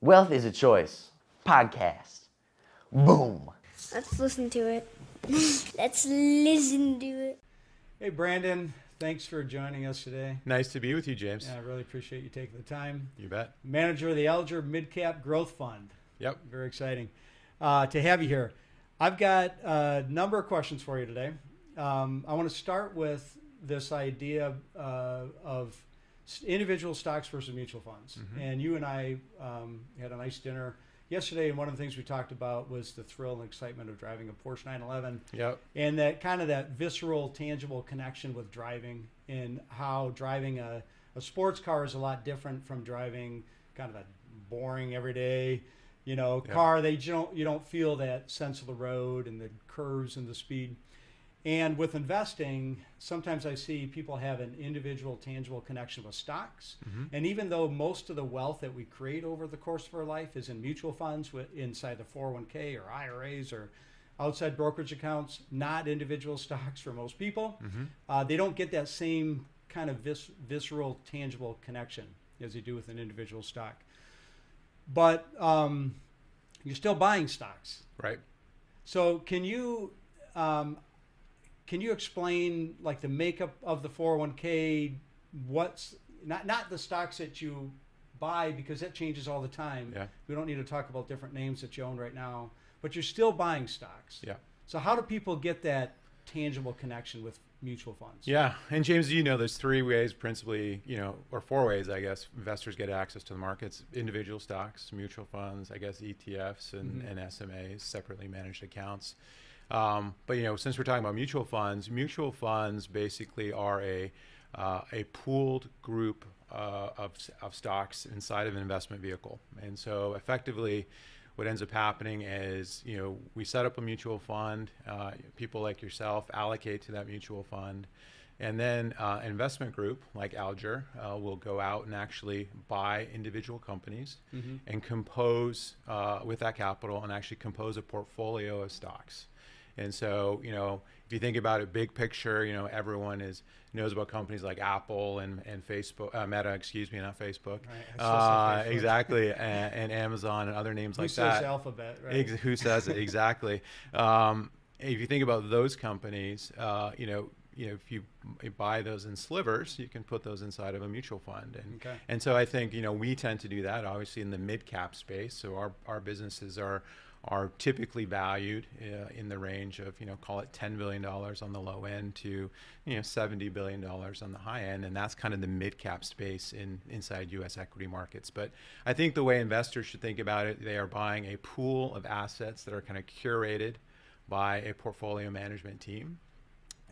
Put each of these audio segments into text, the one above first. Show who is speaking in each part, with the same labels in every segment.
Speaker 1: Wealth is a Choice podcast. Boom.
Speaker 2: Let's listen to it. Let's listen to it.
Speaker 3: Hey, Brandon. Thanks for joining us today.
Speaker 4: Nice to be with you, James.
Speaker 3: Yeah, I really appreciate you taking the time.
Speaker 4: You bet.
Speaker 3: Manager of the Alger Mid-Cap Growth Fund.
Speaker 4: Yep.
Speaker 3: Very exciting to have you here. I've got a number of questions for you today. I want to start with this idea of individual stocks versus mutual funds.
Speaker 4: Mm-hmm.
Speaker 3: And you and I had a nice dinner yesterday, and one of the things we talked about was the thrill and excitement of driving a Porsche 911.
Speaker 4: Yep.
Speaker 3: And that kind of that visceral, tangible connection with driving, and how driving a sports car is a lot different from driving kind of a boring everyday, car. You don't feel that sense of the road and the curves and the speed. And with investing, sometimes I see people have an individual, tangible connection with stocks.
Speaker 4: Mm-hmm.
Speaker 3: And even though most of the wealth that we create over the course of our life is in mutual funds, inside the 401k or IRAs or outside brokerage accounts, not individual stocks for most people, they don't get that same kind of visceral, tangible connection as they do with an individual stock. But you're still buying stocks.
Speaker 4: Right.
Speaker 3: So can you explain like the makeup of the 401k? What's not the stocks that you buy, because that changes all the time.
Speaker 4: Yeah.
Speaker 3: We don't need to talk about different names that you own right now, but you're still buying stocks.
Speaker 4: Yeah.
Speaker 3: So how do people get that tangible connection with mutual funds?
Speaker 4: Yeah. And James, there's three ways principally, or four ways, I guess, investors get access to the markets: individual stocks, mutual funds, I guess ETFs and SMAs, separately managed accounts. But since we're talking about mutual funds basically are a pooled group of stocks inside of an investment vehicle. And so effectively what ends up happening is, we set up a mutual fund, people like yourself allocate to that mutual fund, and then an investment group like Alger will go out and actually buy individual companies and compose with that capital and actually compose a portfolio of stocks. And so, if you think about it, big picture, everyone knows about companies like Apple and Facebook, Meta, not Facebook.
Speaker 3: Right.
Speaker 4: Exactly, and Amazon and other names like that.
Speaker 3: Who says Alphabet, right?
Speaker 4: Who says it, exactly. If you think about those companies, if you buy those in slivers, you can put those inside of a mutual fund. And so I think, we tend to do that, obviously, in the mid-cap space. So our businesses are typically valued in the range of, call it $10 billion on the low end to, $70 billion on the high end. And that's kind of the mid-cap space inside U.S. equity markets. But I think the way investors should think about it, they are buying a pool of assets that are kind of curated by a portfolio management team.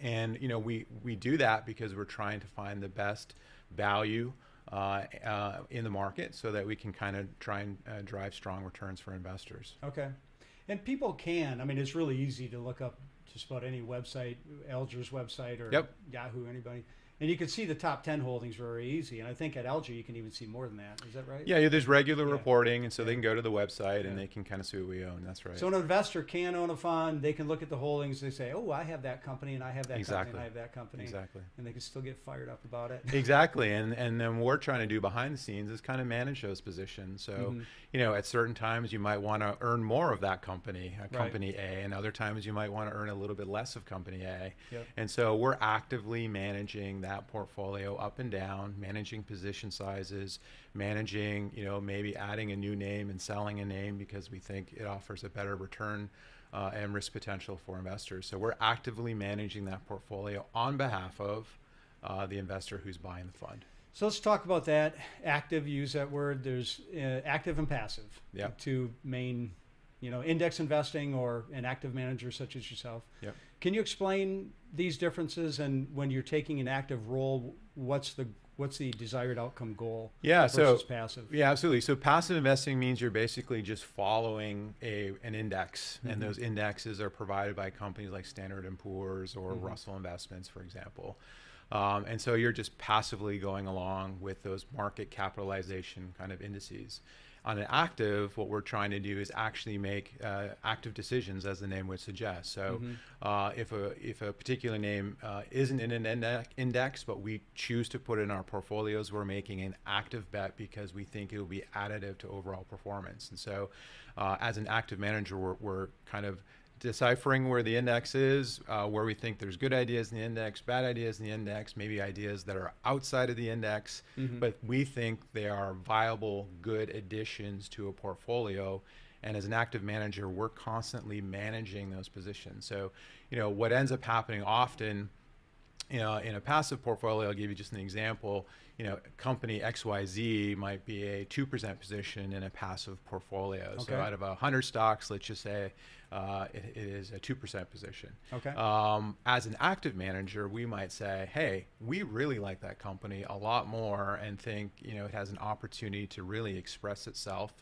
Speaker 4: And, we do that because we're trying to find the best value in the market so that we can kind of try and drive strong returns for investors.
Speaker 3: Okay. And people it's really easy to look up just about any website, Alger's website or Yahoo, anybody. And you can see the top 10 holdings very easy. And I think at Alger, you can even see more than that. Is that right?
Speaker 4: Yeah, there's regular reporting. And so they can go to the website and they can kind of see what we own. That's right.
Speaker 3: So an investor can own a fund. They can look at the holdings. They say, oh, I have that company and I have that company and I have that company.
Speaker 4: Exactly.
Speaker 3: And they can still get fired up about it.
Speaker 4: Exactly. And then what we're trying to do behind the scenes is kind of manage those positions. So, at certain times you might want to earn more of that company, company A, and other times you might want to earn a little bit less of company A.
Speaker 3: Yep.
Speaker 4: And so we're actively managing that portfolio up and down, managing position sizes, managing, maybe adding a new name and selling a name because we think it offers a better return and risk potential for investors. So we're actively managing that portfolio on behalf of the investor who's buying the fund.
Speaker 3: So let's talk about that. Active, use that word. There's active and passive.
Speaker 4: Yep.
Speaker 3: Two main, index investing or an active manager such as yourself.
Speaker 4: Yep.
Speaker 3: Can you explain these differences, and when you're taking an active role, what's the desired outcome goal versus passive?
Speaker 4: Yeah, absolutely. So passive investing means you're basically just following an index, and those indexes are provided by companies like Standard & Poor's or Russell Investments, for example. And so you're just passively going along with those market capitalization kind of indices. On an active, what we're trying to do is actually make active decisions, as the name would suggest. So if a particular name isn't in an index, but we choose to put it in our portfolios, we're making an active bet because we think it will be additive to overall performance. And so as an active manager, we're kind of deciphering where the index is, where we think there's good ideas in the index, bad ideas in the index, maybe ideas that are outside of the index, but we think they are viable, good additions to a portfolio. And as an active manager, we're constantly managing those positions. So, what ends up happening often, in a passive portfolio, I'll give you just an example. Company XYZ might be a 2% position in a passive portfolio.
Speaker 3: Okay.
Speaker 4: So out of 100 stocks, let's just say it is a 2% position.
Speaker 3: Okay.
Speaker 4: As an active manager, we might say, hey, we really like that company a lot more and think it has an opportunity to really express itself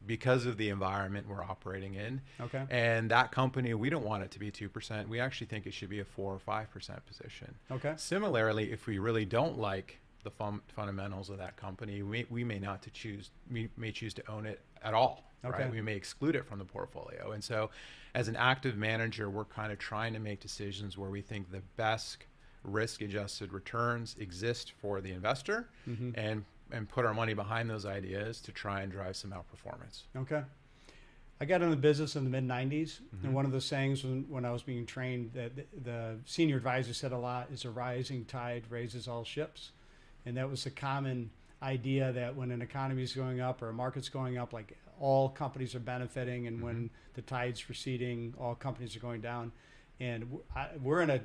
Speaker 4: because of the environment we're operating in.
Speaker 3: Okay.
Speaker 4: And that company, we don't want it to be 2%. We actually think it should be a 4 or 5% position.
Speaker 3: Okay.
Speaker 4: Similarly, if we really don't like the fundamentals of that company, we may choose to own it at all.
Speaker 3: Okay.
Speaker 4: Right? We may exclude it from the portfolio. And so as an active manager, we're kind of trying to make decisions where we think the best risk-adjusted returns exist for the investor, and put our money behind those ideas to try and drive some outperformance.
Speaker 3: Okay. I got into the business in the mid 90s. And one of the sayings when I was being trained that the senior advisor said a lot is a rising tide raises all ships. And that was a common idea that when an economy is going up or a market's going up, like all companies are benefiting, and when the tide's receding, all companies are going down. And we're in a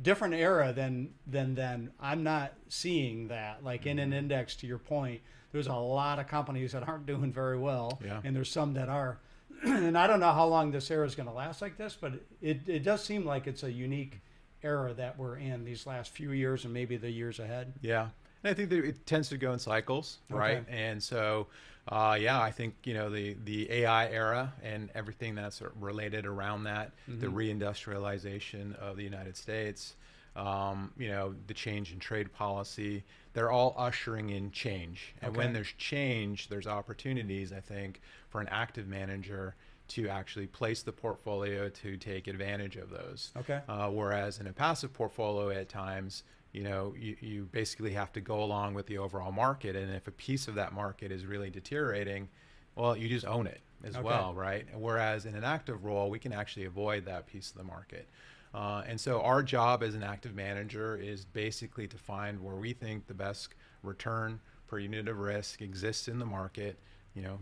Speaker 3: different era than then. I'm not seeing that. Like in an index, to your point, there's a lot of companies that aren't doing very well, and there's some that are. And I don't know how long this era is going to last like this, but it does seem like it's a unique era that we're in these last few years and maybe the years ahead.
Speaker 4: Yeah. And I think that it tends to go in cycles, right?
Speaker 3: Okay.
Speaker 4: And so, I think, the AI era and everything that's related around that, the reindustrialization of the United States, the change in trade policy, they're all ushering in change. And when there's change, there's opportunities, I think, for an active manager to actually place the portfolio to take advantage of those.
Speaker 3: Okay.
Speaker 4: Whereas in a passive portfolio at times, you basically have to go along with the overall market. And if a piece of that market is really deteriorating, well, you just own it as well, right? Whereas in an active role, we can actually avoid that piece of the market. And so our job as an active manager is basically to find where we think the best return per unit of risk exists in the market,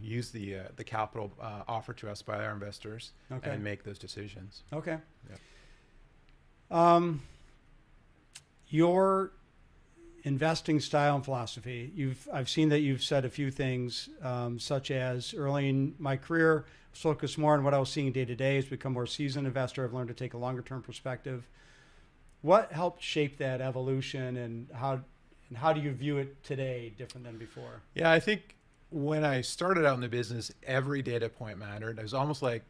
Speaker 4: use the capital offered to us by our investors, and make those decisions.
Speaker 3: Okay.
Speaker 4: Yep.
Speaker 3: Your investing style and philosophy, I've seen that you've said a few things, such as early in my career, focus more on what I was seeing day to day. As become more seasoned investor, I've learned to take a longer term perspective. What helped shape that evolution, and how do you view it today different than before?
Speaker 4: Yeah, I think when I started out in the business, every data point mattered. It was almost like,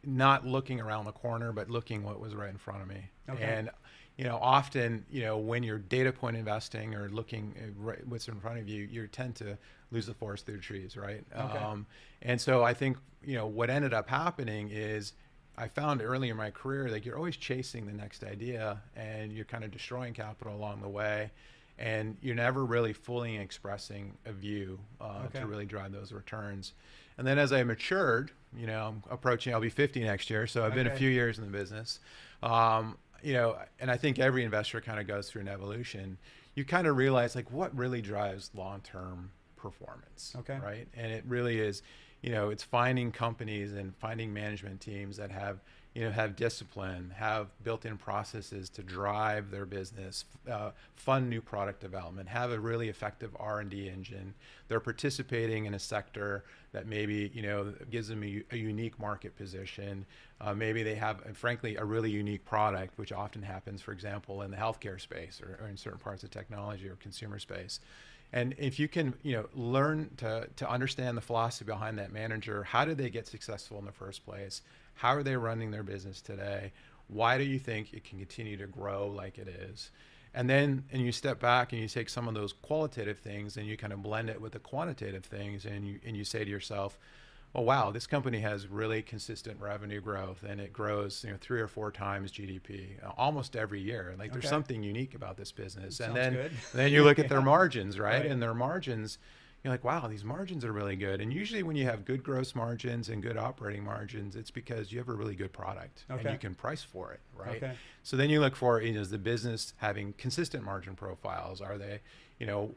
Speaker 4: not looking around the corner, but looking what was right in front of me.
Speaker 3: Okay.
Speaker 4: And, often, when you're data point investing or looking at what's in front of you, you tend to lose the forest through the trees, right?
Speaker 3: Okay.
Speaker 4: And so I think, what ended up happening is I found early in my career that you're always chasing the next idea, and you're kind of destroying capital along the way. And you're never really fully expressing a view to really drive those returns. And then as I matured, I'm approaching, I'll be 50 next year, so I've been a few years in the business. And I think every investor kind of goes through an evolution. You kind of realize like what really drives long-term performance, right? And it really is, it's finding companies and finding management teams that have discipline, have built-in processes to drive their business, fund new product development, have a really effective R&D engine. They're participating in a sector that maybe, gives them a unique market position. Maybe they have, frankly, a really unique product, which often happens, for example, in the healthcare space or in certain parts of technology or consumer space. And if you can, learn to understand the philosophy behind that manager, how did they get successful in the first place? How are they running their business today? Why do you think it can continue to grow like it is? And then, and you step back and you take some of those qualitative things and you kind of blend it with the quantitative things, and you say to yourself, oh wow, this company has really consistent revenue growth, and it grows 3 or 4 times GDP almost every year. Like there's something unique about this business. And then
Speaker 3: good.
Speaker 4: then you look at their margins, right?
Speaker 3: Right.
Speaker 4: And their margins, you're like, wow, these margins are really good. And usually when you have good gross margins and good operating margins, it's because you have a really good product and you can price for it, right?
Speaker 3: Okay.
Speaker 4: So then you look for, is the business having consistent margin profiles? Are they,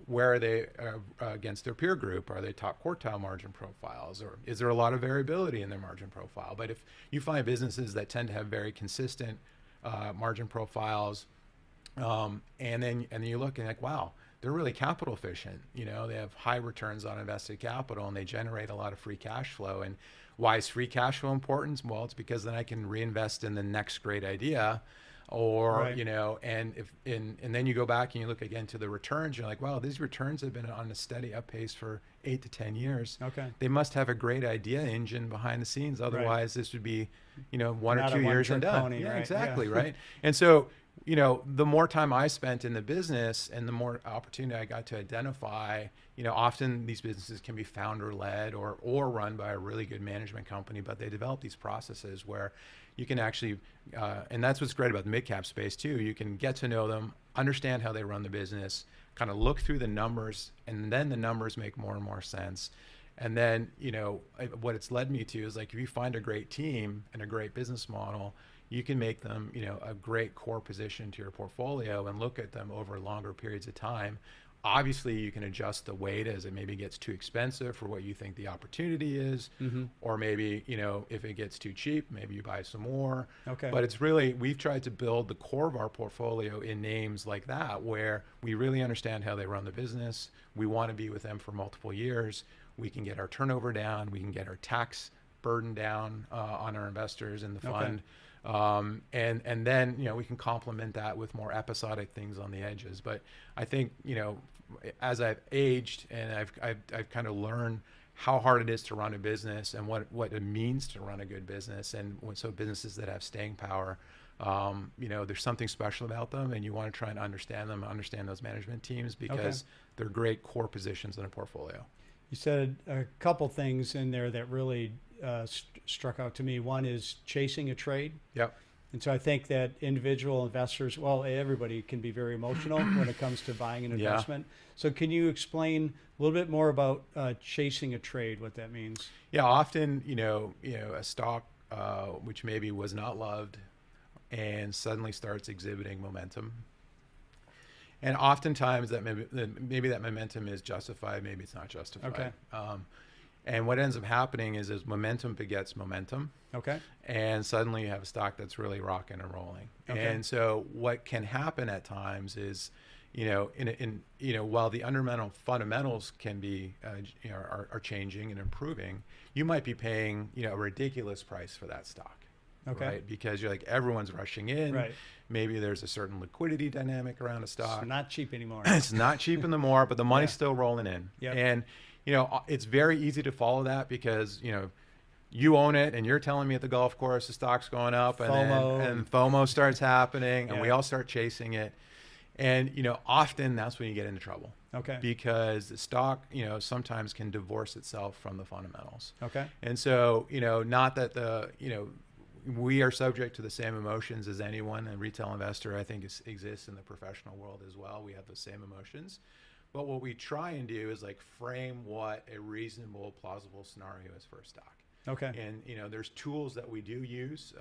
Speaker 4: where are they against their peer group? Are they top quartile margin profiles? Or is there a lot of variability in their margin profile? But if you find businesses that tend to have very consistent margin profiles, and then you look and like, wow, they're really capital efficient. They have high returns on invested capital, and they generate a lot of free cash flow. And why is free cash flow important? Well, it's because then I can reinvest in the next great idea, or
Speaker 3: Right.
Speaker 4: and then you go back and you look again to the returns. You're like, wow, these returns have been on a steady up pace for 8 to 10 years.
Speaker 3: Okay.
Speaker 4: They must have a great idea engine behind the scenes. Otherwise, this would be 1
Speaker 3: Not
Speaker 4: or
Speaker 3: a
Speaker 4: 2 years and
Speaker 3: one-trick
Speaker 4: done.
Speaker 3: pony,
Speaker 4: Yeah,
Speaker 3: right?
Speaker 4: exactly,
Speaker 3: Yeah.
Speaker 4: right. And so the more time I spent in the business and the more opportunity I got to identify, often these businesses can be founder led or run by a really good management company, but they develop these processes where you can actually, and that's what's great about the mid-cap space too. You can get to know them, understand how they run the business, kind of look through the numbers, and then the numbers make more and more sense. And then, what it's led me to is like, if you find a great team and a great business model, you can make them, a great core position to your portfolio and look at them over longer periods of time. Obviously, you can adjust the weight as it maybe gets too expensive for what you think the opportunity is, or maybe, if it gets too cheap, maybe you buy some more.
Speaker 3: Okay.
Speaker 4: But it's really, we've tried to build the core of our portfolio in names like that, where we really understand how they run the business. We want to be with them for multiple years. We can get our turnover down. We can get our tax burden down on our investors in the fund. And then, we can complement that with more episodic things on the edges. But I think, as I've aged and I've kind of learned how hard it is to run a business and what it means to run a good business, and so businesses that have staying power, there's something special about them, and you want to try and understand them, understand those management teams, because they're great core positions in a portfolio.
Speaker 3: You said a couple things in there that really struck out to me. One is chasing a trade.
Speaker 4: Yep.
Speaker 3: And so I think that individual investors, well, everybody can be very emotional when it comes to buying an investment. So can you explain a little bit more about chasing a trade, what that means?
Speaker 4: Yeah, often, a stock which maybe was not loved and suddenly starts exhibiting momentum. And oftentimes maybe that momentum is justified, maybe it's not justified.
Speaker 3: Okay.
Speaker 4: And what ends up happening is momentum begets momentum.
Speaker 3: Okay.
Speaker 4: And suddenly you have a stock that's really rocking and rolling.
Speaker 3: Okay.
Speaker 4: And so what can happen at times is, while the fundamentals can be, are changing and improving, you might be paying, a ridiculous price for that stock.
Speaker 3: Okay.
Speaker 4: Right? Because you're like, everyone's rushing in.
Speaker 3: Right.
Speaker 4: Maybe there's a certain liquidity dynamic around a stock.
Speaker 3: It's not cheap anymore.
Speaker 4: It's not cheap anymore, but the money's still rolling in.
Speaker 3: Yep.
Speaker 4: And, it's very easy to follow that because, you own it and you're telling me at the golf course the stock's going up, and FOMO starts happening, and we all start chasing it. And, often that's when you get into trouble.
Speaker 3: Okay.
Speaker 4: Because the stock, sometimes can divorce itself from the fundamentals.
Speaker 3: Okay.
Speaker 4: And so, not that we are subject to the same emotions as anyone. A retail investor, I think, exists in the professional world as well. We have the same emotions. But what we try and do is frame what a reasonable, plausible scenario is for a stock.
Speaker 3: Okay.
Speaker 4: And, there's tools that we do use.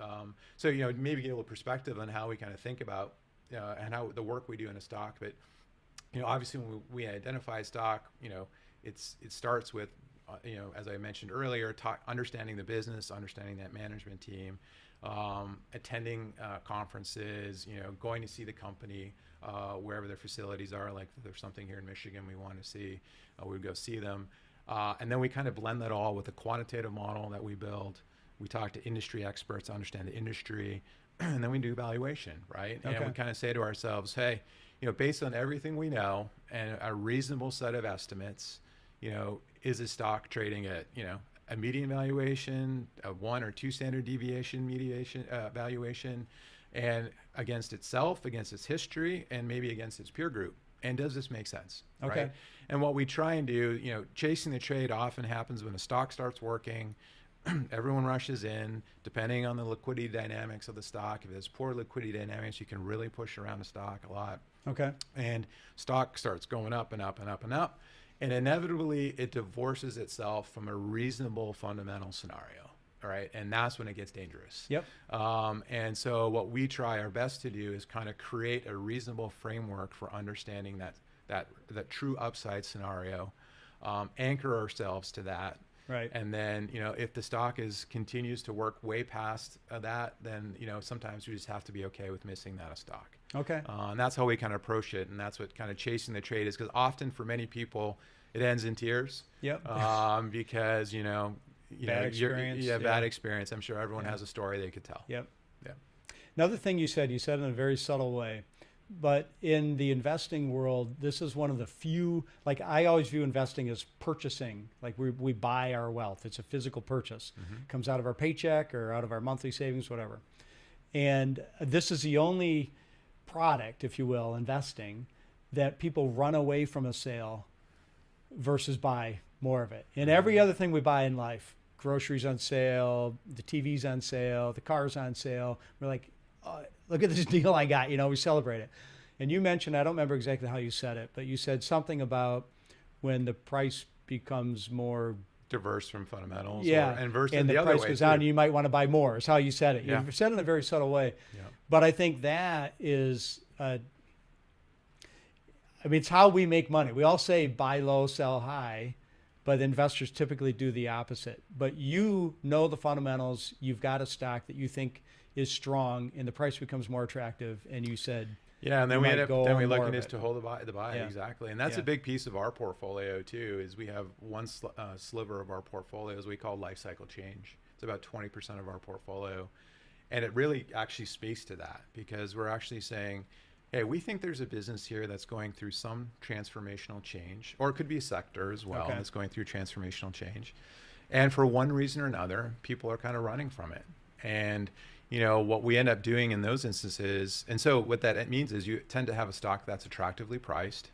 Speaker 4: So, maybe get a little perspective on how we kind of think about and how the work we do in a stock. But, obviously when we identify a stock, it starts with, as I mentioned earlier, understanding the business, understanding that management team, attending conferences, going to see the company wherever their facilities are. Like if there's something here in Michigan we want to see, we would go see them. And then we kind of blend that all with a quantitative model that we build. We talk to industry experts, understand the industry, and then we do valuation, right?
Speaker 3: Okay.
Speaker 4: And we kind of say to ourselves, hey, based on everything we know and a reasonable set of estimates, is a stock trading at, a median valuation, a 1 or 2 standard deviation valuation? and against itself, against its history, and maybe against its peer group. And does this make sense?
Speaker 3: Okay.
Speaker 4: Right? And what we try and do, chasing the trade often happens when a stock starts working. Everyone rushes in, depending on the liquidity dynamics of the stock. If there's poor liquidity dynamics, you can really push around the stock a lot.
Speaker 3: Okay.
Speaker 4: And stock starts going up and up and up and up. And inevitably, it divorces itself from a reasonable fundamental scenario. All right. And that's when it gets dangerous.
Speaker 3: Yep.
Speaker 4: And so what we try our best to do is kind of create a reasonable framework for understanding that true upside scenario, anchor ourselves to that.
Speaker 3: Right.
Speaker 4: And then, if the stock continues to work way past that, then, sometimes we just have to be okay with missing that a stock.
Speaker 3: Okay.
Speaker 4: And that's how we kind of approach it. And that's what kind of chasing the trade is, because often for many people, it ends in tears.
Speaker 3: Yep.
Speaker 4: Because,
Speaker 3: bad experience.
Speaker 4: bad experience. I'm sure everyone has a story they could tell.
Speaker 3: Yep.
Speaker 4: Yeah.
Speaker 3: Another thing you said in a very subtle way, but in the investing world, this is one of the few, like I always view investing as purchasing, like we buy our wealth. It's a physical purchase. Comes out of our paycheck or out of our monthly savings, whatever. And this is the only product, if you will, investing, that people run away from a sale versus buy more of it. And every other thing we buy in life, groceries on sale, the TV's on sale, the car's on sale, we're like, oh, look at this deal I got, we celebrate it. And you mentioned, I don't remember exactly how you said it, but you said something about when the price becomes more
Speaker 4: diverse from fundamentals.
Speaker 3: And the price goes down, you might want to buy more, is how you said it.
Speaker 4: Yeah.
Speaker 3: You said it in a very subtle way.
Speaker 4: Yeah.
Speaker 3: But I think that is, it's how we make money. We all say buy low, sell high, but investors typically do the opposite. But you know the fundamentals. You've got a stock that you think is strong, and the price becomes more attractive. And you said,
Speaker 4: and then we look at is to hold the buy.
Speaker 3: Yeah.
Speaker 4: Exactly. And that's a big piece of our portfolio too, is we have one sliver of our portfolio is we call life cycle change. It's about 20% of our portfolio. And it really actually speaks to that, because we're actually saying, hey, we think there's a business here that's going through some transformational change, or it could be a sector as well that's going through transformational change. And for one reason or another, people are kind of running from it. And, what we end up doing in those instances, and so what that means is you tend to have a stock that's attractively priced.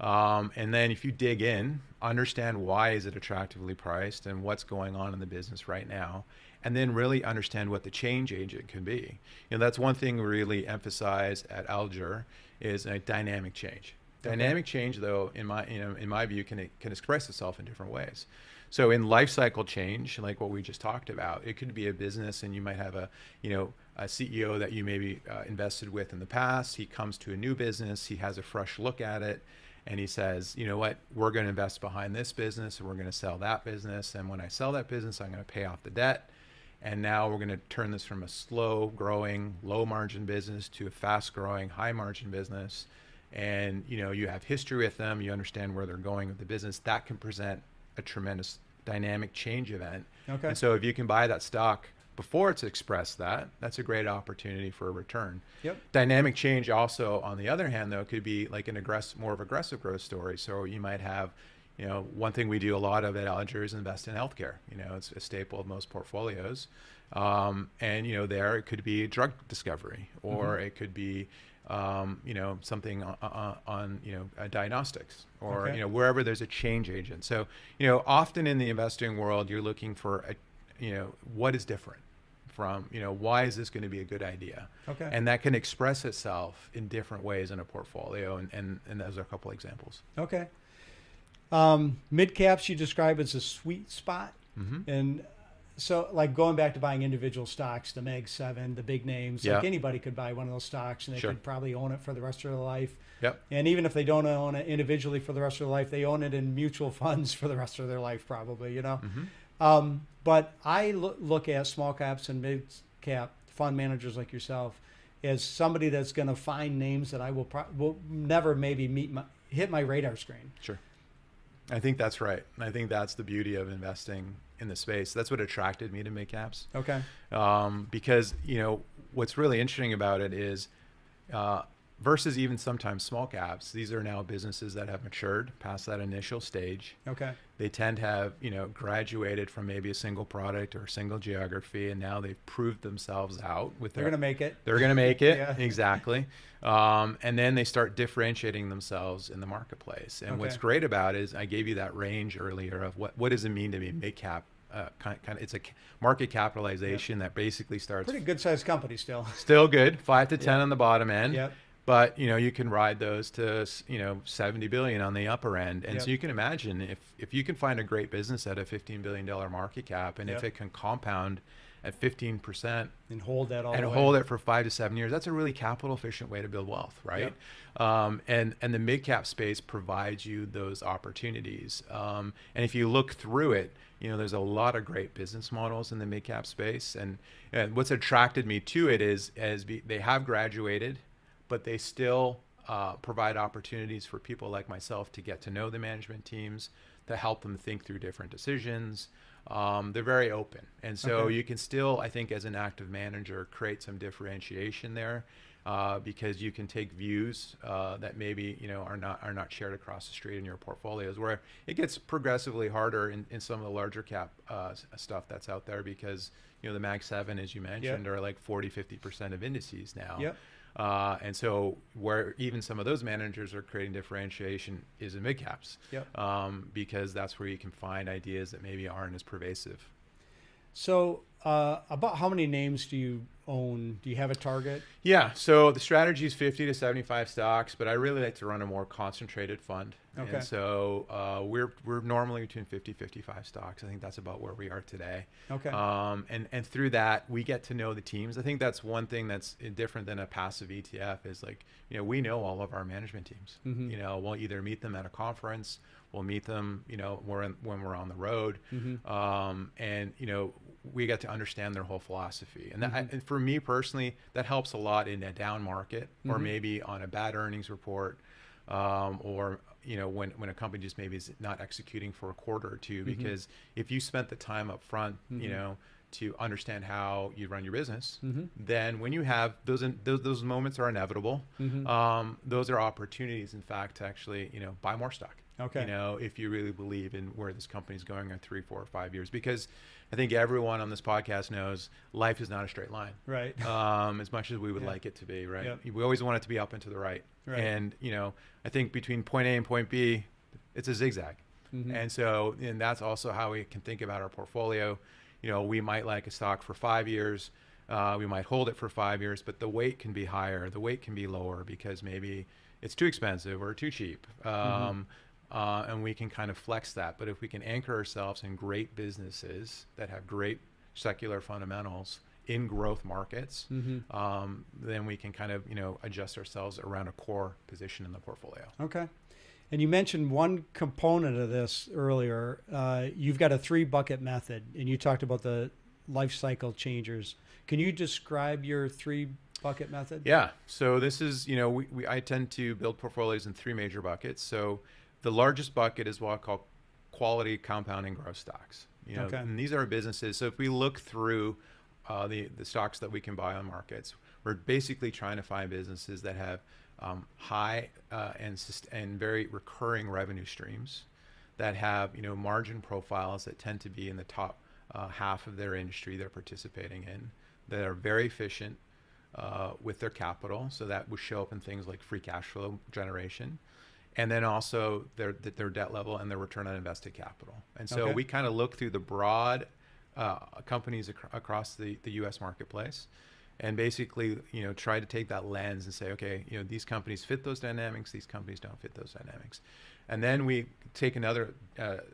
Speaker 4: And then if you dig in, understand why is it attractively priced and what's going on in the business right now, and then really understand what the change agent can be. That's one thing we really emphasize at Alger is a dynamic change. Dynamic change, though, in my view, can express itself in different ways. So in life cycle change, like what we just talked about, it could be a business, and you might have a CEO that you maybe invested with in the past. He comes to a new business, he has a fresh look at it, and he says, you know what, we're going to invest behind this business, and we're going to sell that business. And when I sell that business, I'm going to pay off the debt. And now we're going to turn this from a slow growing, low margin business to a fast growing, high margin business. And, you have history with them, you understand where they're going with the business. That can present a tremendous dynamic change event.
Speaker 3: Okay.
Speaker 4: And so if you can buy that stock before it's expressed that's a great opportunity for a return.
Speaker 3: Yep.
Speaker 4: Dynamic change also, on the other hand, though, could be like more of aggressive growth story. So you might have, one thing we do a lot of at Alger is invest in healthcare. It's a staple of most portfolios. And, there it could be drug discovery, or it could be, something on diagnostics, or, wherever there's a change agent. So, often in the investing world, you're looking for, what is different from, why is this going to be a good idea?
Speaker 3: Okay.
Speaker 4: And that can express itself in different ways in a portfolio. And those are a couple examples.
Speaker 3: Okay. Mid caps you describe as a sweet spot. And so, like, going back to buying individual stocks, the Meg 7, the big names, like anybody could buy one of those stocks, and they could probably own it for the rest of their life.
Speaker 4: Yep.
Speaker 3: And even if they don't own it individually for the rest of their life, they own it in mutual funds for the rest of their life, probably, But I look at small caps and mid cap fund managers like yourself as somebody that's going to find names that I will never maybe hit my radar screen.
Speaker 4: Sure. I think that's right. I think that's the beauty of investing in the space. That's what attracted me to mid caps.
Speaker 3: Okay.
Speaker 4: Because, what's really interesting about it is versus even sometimes small caps. These are now businesses that have matured past that initial stage.
Speaker 3: Okay.
Speaker 4: They tend to have, graduated from maybe a single product or a single geography, and now they've proved themselves out with
Speaker 3: They're going to make it.
Speaker 4: They're going to make it.
Speaker 3: Yeah.
Speaker 4: Exactly. And then they start differentiating themselves in the marketplace. And what's
Speaker 3: Okay.
Speaker 4: great about it is I gave you that range earlier of what does it mean to be mid cap. Kind of, it's a market capitalization that basically starts
Speaker 3: Pretty good sized company still.
Speaker 4: still good, 5 to 10 on the bottom end.
Speaker 3: Yep.
Speaker 4: But you can ride those to 70 billion on the upper end, and
Speaker 3: Yep.
Speaker 4: so you can imagine if you can find a great business at a $15 billion market cap, and
Speaker 3: Yep.
Speaker 4: if it can compound at 15%
Speaker 3: And hold that all
Speaker 4: and
Speaker 3: the way.
Speaker 4: hold it for 5 to 7 years, that's a really capital efficient way to build wealth, right? And the mid cap space provides you those opportunities. And if you look through it, there's a lot of great business models in the mid cap space, and what's attracted me to it is they have graduated, but they still provide opportunities for people like myself to get to know the management teams, to help them think through different decisions. They're very open. And so
Speaker 3: Okay.
Speaker 4: you can still, I think, as an active manager, create some differentiation there, because you can take views that maybe are not shared across the street in your portfolios, where it gets progressively harder in some of the larger cap stuff that's out there, because the Mag 7, as you mentioned, are like 40-50% of indices now.
Speaker 3: Yep.
Speaker 4: And so where even some of those managers are creating differentiation is in mid caps.
Speaker 3: Yep.
Speaker 4: Because that's where you can find ideas that maybe aren't as pervasive.
Speaker 3: So about how many names do you own? Do you have a target?
Speaker 4: Yeah, so the strategy is 50 to 75 stocks, but I really like to run a more concentrated fund.
Speaker 3: Okay.
Speaker 4: And so we're normally between 50-55 stocks. I think that's about where we are today.
Speaker 3: Okay.
Speaker 4: And through that, we get to know the teams. I think that's one thing that's different than a passive ETF is we know all of our management teams.
Speaker 3: Mm-hmm.
Speaker 4: We'll either meet them at a conference, we'll meet them, when we're on the road.
Speaker 3: Mm-hmm.
Speaker 4: And we get to understand their whole philosophy. And,
Speaker 3: Mm-hmm.
Speaker 4: and for me personally, that helps a lot in a down market, or
Speaker 3: Mm-hmm.
Speaker 4: maybe on a bad earnings report, or when a company just maybe is not executing for a quarter or two,
Speaker 3: Mm-hmm.
Speaker 4: because if you spent the time up front,
Speaker 3: Mm-hmm.
Speaker 4: to understand how you run your business,
Speaker 3: Mm-hmm.
Speaker 4: then when you have those moments are inevitable.
Speaker 3: Mm-hmm.
Speaker 4: Those are opportunities, in fact, to actually buy more stock.
Speaker 3: Okay.
Speaker 4: If you really believe in where this company's going in 3, 4, or 5 years, because I think everyone on this podcast knows life is not a straight line.
Speaker 3: Right.
Speaker 4: As much as we would
Speaker 3: Yeah.
Speaker 4: like it to be, right?
Speaker 3: Yep.
Speaker 4: We always want it to be up and to the right.
Speaker 3: Right.
Speaker 4: And, I think between point A and point B, it's a zigzag.
Speaker 3: Mm-hmm.
Speaker 4: And that's also how we can think about our portfolio. We might like a stock for 5 years. We might hold it for 5 years, but the weight can be higher. The weight can be lower because maybe it's too expensive or too cheap. And we can kind of flex that. But if we can anchor ourselves in great businesses that have great secular fundamentals in growth markets,
Speaker 3: Mm-hmm.
Speaker 4: then we can kind of, adjust ourselves around a core position in the portfolio.
Speaker 3: Okay. And you mentioned one component of this earlier. You've got a 3-bucket method, and you talked about the life cycle changers. Can you describe your 3-bucket method?
Speaker 4: Yeah. So this is, I tend to build portfolios in 3 major buckets. So the largest bucket is what I call quality compounding growth stocks.
Speaker 3: Okay.
Speaker 4: And these are businesses. So if we look through the stocks that we can buy on markets, we're basically trying to find businesses that have high and very recurring revenue streams, that have margin profiles that tend to be in the top half of their industry they're participating in, that are very efficient with their capital. So that would show up in things like free cash flow generation, and then also their debt level and their return on invested capital. And so
Speaker 3: Okay.
Speaker 4: we kind of look through the broad companies across the U.S. marketplace, and basically try to take that lens and say, okay, these companies fit those dynamics, these companies don't fit those dynamics. And then we take another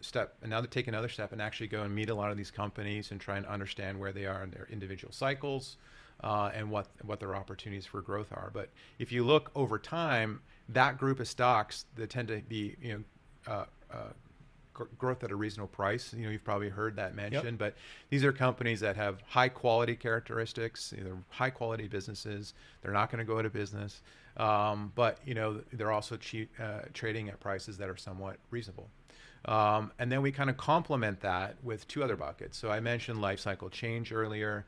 Speaker 4: step and actually go and meet a lot of these companies and try and understand where they are in their individual cycles, and what their opportunities for growth are. But if you look over time, that group of stocks that tend to be growth at a reasonable price, you've probably heard that mentioned.
Speaker 3: Yep.
Speaker 4: But these are companies that have high quality characteristics. They're high quality businesses. They're not going to go out of business, but they're also trading at prices that are somewhat reasonable. And then we kind of complement that with 2 other buckets. So I mentioned life cycle change earlier.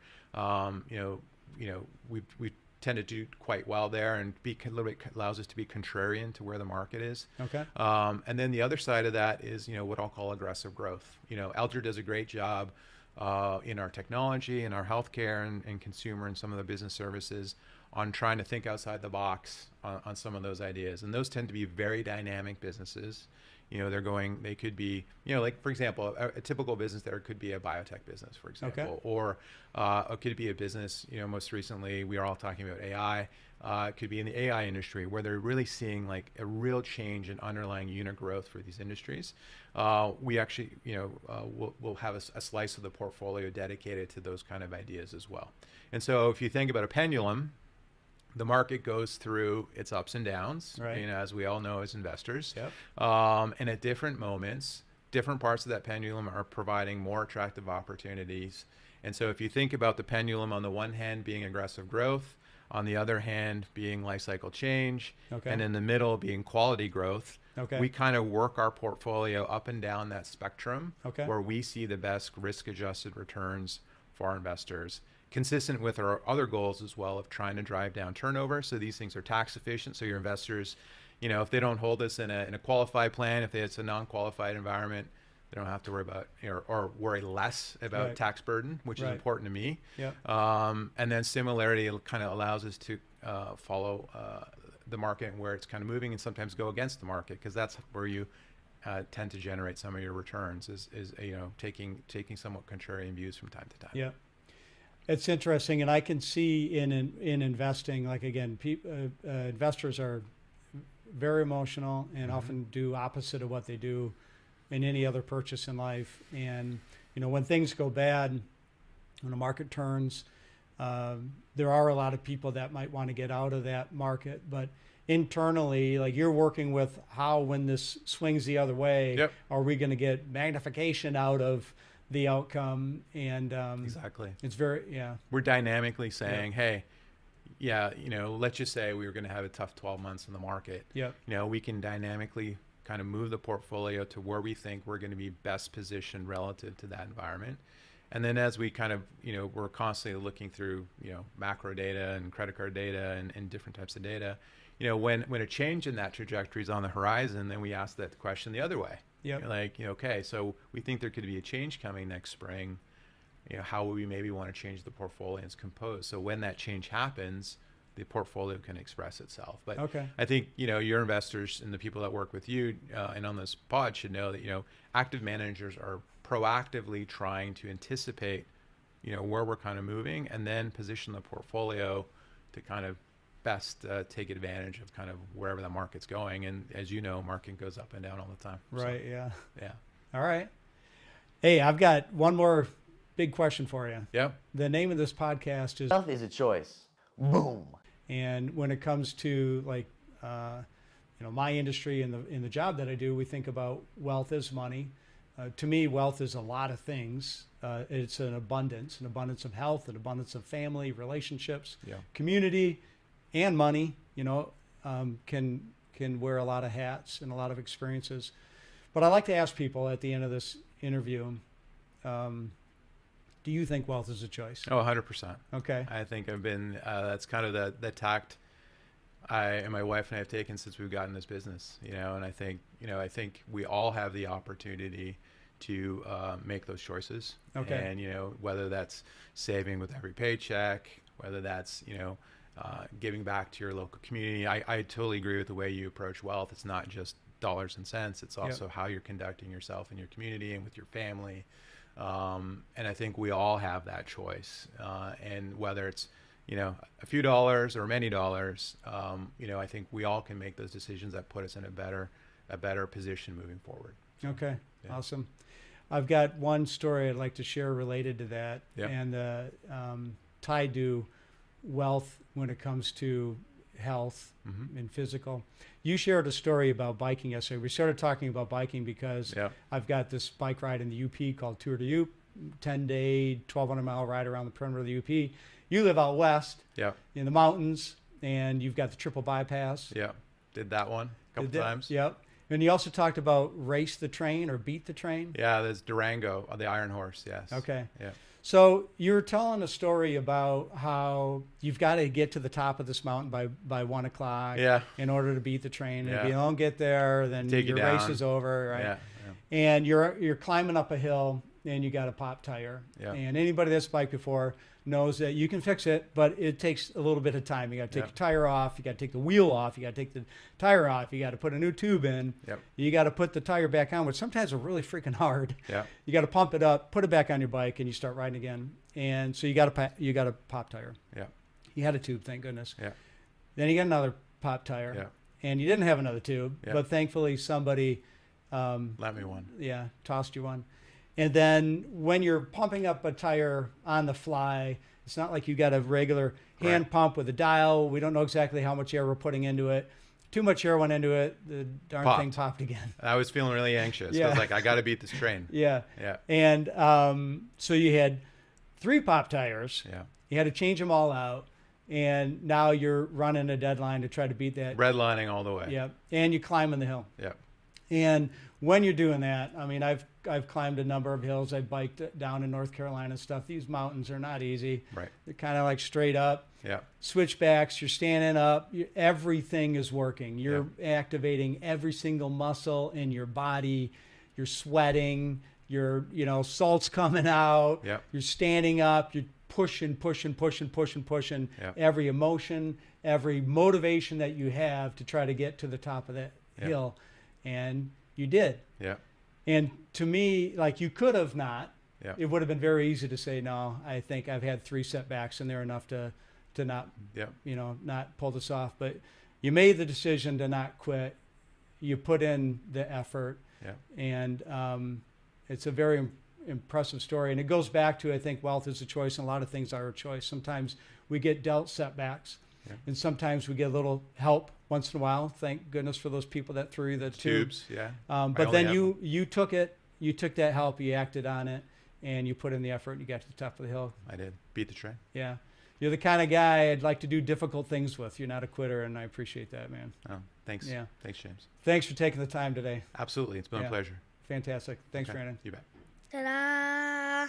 Speaker 4: We tend to do quite well there and be a little bit, allows us to be contrarian to where the market is.
Speaker 3: Okay.
Speaker 4: And then the other side of that is, what I'll call aggressive growth. Alger does a great job in our technology, in our healthcare and consumer and some of the business services on trying to think outside the box on some of those ideas. And those tend to be very dynamic businesses. They could be, like, for example, a typical business there could be a biotech business, for example,
Speaker 3: Okay.
Speaker 4: or it could be a business, most recently we are all talking about AI. It could be in the AI industry where they're really seeing like a real change in underlying unit growth for these industries. We actually, we'll have a slice of the portfolio dedicated to those kind of ideas as well. And so if you think about a pendulum, the market goes through its ups and downs,
Speaker 3: Right.
Speaker 4: As we all know as investors.
Speaker 3: Yep.
Speaker 4: And at different moments, different parts of that pendulum are providing more attractive opportunities. And so if you think about the pendulum on the one hand being aggressive growth, on the other hand being life cycle change,
Speaker 3: Okay.
Speaker 4: and in the middle being quality growth,
Speaker 3: Okay.
Speaker 4: we kind of work our portfolio up and down that spectrum
Speaker 3: Okay.
Speaker 4: where we see the best risk-adjusted returns for our investors, consistent with our other goals as well of trying to drive down turnover. So these things are tax efficient. So your investors, if they don't hold us in a qualified plan, if it's a non-qualified environment, they don't have to worry about or worry less about
Speaker 3: Right.
Speaker 4: tax burden, which is
Speaker 3: Right.
Speaker 4: important to me.
Speaker 3: Yep.
Speaker 4: And then similarity kind of allows us to follow the market and where it's kind of moving, and sometimes go against the market, because that's where you tend to generate some of your returns is taking somewhat contrarian views from time to time.
Speaker 3: Yeah. It's interesting, and I can see in investing, like, again, investors are very emotional and often do opposite of what they do in any other purchase in life. And when things go bad, when the market turns, there are a lot of people that might want to get out of that market. But internally, like, you're working with how, when this swings the other way,
Speaker 4: Yep.
Speaker 3: are we going to get magnification out of the outcome? And
Speaker 4: Exactly.
Speaker 3: it's very, yeah.
Speaker 4: We're dynamically saying, hey, let's just say we were going to have a tough 12 months in the market.
Speaker 3: Yep.
Speaker 4: We can dynamically kind of move the portfolio to where we think we're going to be best positioned relative to that environment. And then as we kind of, we're constantly looking through, macro data and credit card data and different types of data, when a change in that trajectory is on the horizon, then we ask that question the other way.
Speaker 3: Yep.
Speaker 4: Like, okay, so we think there could be a change coming next spring. How would we maybe want to change the portfolio and its composed? So when that change happens, the portfolio can express itself. But
Speaker 3: Okay.
Speaker 4: I think, your investors and the people that work with you and on this pod should know that, active managers are proactively trying to anticipate, where we're kind of moving, and then position the portfolio to kind of best take advantage of kind of wherever the market's going. And as you know, market goes up and down all the time.
Speaker 3: Right.
Speaker 4: So,
Speaker 3: Yeah.
Speaker 4: yeah.
Speaker 3: All right. Hey, I've got one more big question for you.
Speaker 4: Yep.
Speaker 3: The name of this podcast is,
Speaker 1: Wealth is a choice. Boom.
Speaker 3: and when it comes to, like, my industry and the job that I do, we think about wealth as money. To me, wealth is a lot of things. It's an abundance of health, an abundance of family, relationships,
Speaker 4: Yeah.
Speaker 3: community, and money. Can wear a lot of hats and a lot of experiences. But I like to ask people at the end of this interview, do you think wealth is a choice?
Speaker 4: Oh, 100%.
Speaker 3: Okay.
Speaker 4: I think I've been, that's kind of the tact I and my wife and I have taken since we've gotten this business, and I think we all have the opportunity to make those choices.
Speaker 3: Okay.
Speaker 4: And, whether that's saving with every paycheck, whether that's, giving back to your local community. I totally agree with the way you approach wealth. It's not just dollars and cents. It's also how you're conducting yourself in your community and with your family. And I think we all have that choice. And whether it's, a few dollars or many dollars, I think we all can make those decisions that put us in a better position moving forward.
Speaker 3: Okay.
Speaker 4: Yeah.
Speaker 3: Awesome. I've got one story I'd like to share related to that,
Speaker 4: Yep.
Speaker 3: and tied to wealth when it comes to health
Speaker 4: Mm-hmm.
Speaker 3: and physical. You shared a story about biking yesterday. We started talking about biking because
Speaker 4: Yeah.
Speaker 3: I've got this bike ride in the UP called Tour de UP, 10-day, 1,200-mile ride around the perimeter of the UP. You live out west
Speaker 4: Yeah.
Speaker 3: in the mountains, and you've got the triple bypass.
Speaker 4: Yeah. Did that one a couple times.
Speaker 3: Yep. And you also talked about race the train or beat the train.
Speaker 4: Yeah. There's Durango, the Iron Horse. Yes.
Speaker 3: Okay.
Speaker 4: Yeah.
Speaker 3: So you were telling a story about how you've got to get to the top of this mountain by 1 o'clock
Speaker 4: Yeah.
Speaker 3: in order to beat the train. And if
Speaker 4: Yeah.
Speaker 3: you don't get there, then
Speaker 4: Take you
Speaker 3: your race
Speaker 4: down.
Speaker 3: is over, right?
Speaker 4: Yeah.
Speaker 3: And you're climbing up a hill and you got a pop tire.
Speaker 4: Yeah.
Speaker 3: And anybody that's biked before knows that you can fix it, but it takes a little bit of time. You got to take
Speaker 4: Yeah.
Speaker 3: your tire off, you got to take the wheel off, you got to take the tire off, you got to put a new tube in.
Speaker 4: Yep.
Speaker 3: You got to put the tire back on, which sometimes are really freaking hard.
Speaker 4: Yeah.
Speaker 3: You got to pump it up, put it back on your bike, and you start riding again. And so you got a pop tire.
Speaker 4: Yeah.
Speaker 3: You had a tube, thank goodness.
Speaker 4: Yeah.
Speaker 3: Then you got another pop tire.
Speaker 4: Yeah.
Speaker 3: And you didn't have another tube,
Speaker 4: Yeah.
Speaker 3: but thankfully somebody
Speaker 4: Let me one.
Speaker 3: yeah, tossed you one. And then when you're pumping up a tire on the fly, it's not like you got a regular hand
Speaker 4: Right.
Speaker 3: pump with a dial. We don't know exactly how much air we're putting into it. Too much air went into it. The darn
Speaker 4: Popped.
Speaker 3: thing popped again.
Speaker 4: I was feeling really anxious.
Speaker 3: Yeah.
Speaker 4: I was like, I got to beat this train.
Speaker 3: Yeah.
Speaker 4: Yeah.
Speaker 3: And so you had 3 pop tires.
Speaker 4: Yeah.
Speaker 3: You had to change them all out. And now you're running a deadline to try to beat that.
Speaker 4: Redlining all the way.
Speaker 3: Yeah. And you're climbing the hill.
Speaker 4: Yeah.
Speaker 3: And when you're doing that, I mean, I've climbed a number of hills. I've biked down in North Carolina and stuff. These mountains are not easy.
Speaker 4: Right.
Speaker 3: They're kind of like straight up.
Speaker 4: Yeah.
Speaker 3: Switchbacks, you're standing up. Everything is working. You're activating every single muscle in your body. You're sweating. Salt's coming out.
Speaker 4: Yeah.
Speaker 3: You're standing up. You're pushing.
Speaker 4: Yeah.
Speaker 3: Every emotion, every motivation that you have to try to get to the top of that hill. And you did.
Speaker 4: Yeah.
Speaker 3: And to me, like, you could have not.
Speaker 4: Yeah.
Speaker 3: It would have been very easy to say, no, I think I've had 3 setbacks and they're enough to not,
Speaker 4: Yeah.
Speaker 3: not pull this off. But you made the decision to not quit. You put in the effort.
Speaker 4: Yeah.
Speaker 3: And it's a very impressive story. And it goes back to, I think, wealth is a choice, and a lot of things are a choice. Sometimes we get dealt setbacks.
Speaker 4: Yeah.
Speaker 3: And sometimes we get a little help once in a while. Thank goodness for those people that threw you the tubes.
Speaker 4: Yeah.
Speaker 3: But
Speaker 4: only
Speaker 3: then
Speaker 4: have
Speaker 3: you took it. You took that help. You acted on it, and you put in the effort. And you got to the top of the hill.
Speaker 4: I did. Beat the train.
Speaker 3: Yeah, you're the kind of guy I'd like to do difficult things with. You're not a quitter, and I appreciate that, man.
Speaker 4: Oh, thanks.
Speaker 3: Yeah.
Speaker 4: Thanks, James.
Speaker 3: Thanks for taking the time today.
Speaker 4: Absolutely. It's been
Speaker 3: Yeah.
Speaker 4: a pleasure.
Speaker 3: Fantastic. Thanks,
Speaker 4: Okay.
Speaker 3: Brandon.
Speaker 4: You bet.
Speaker 2: Ta-da!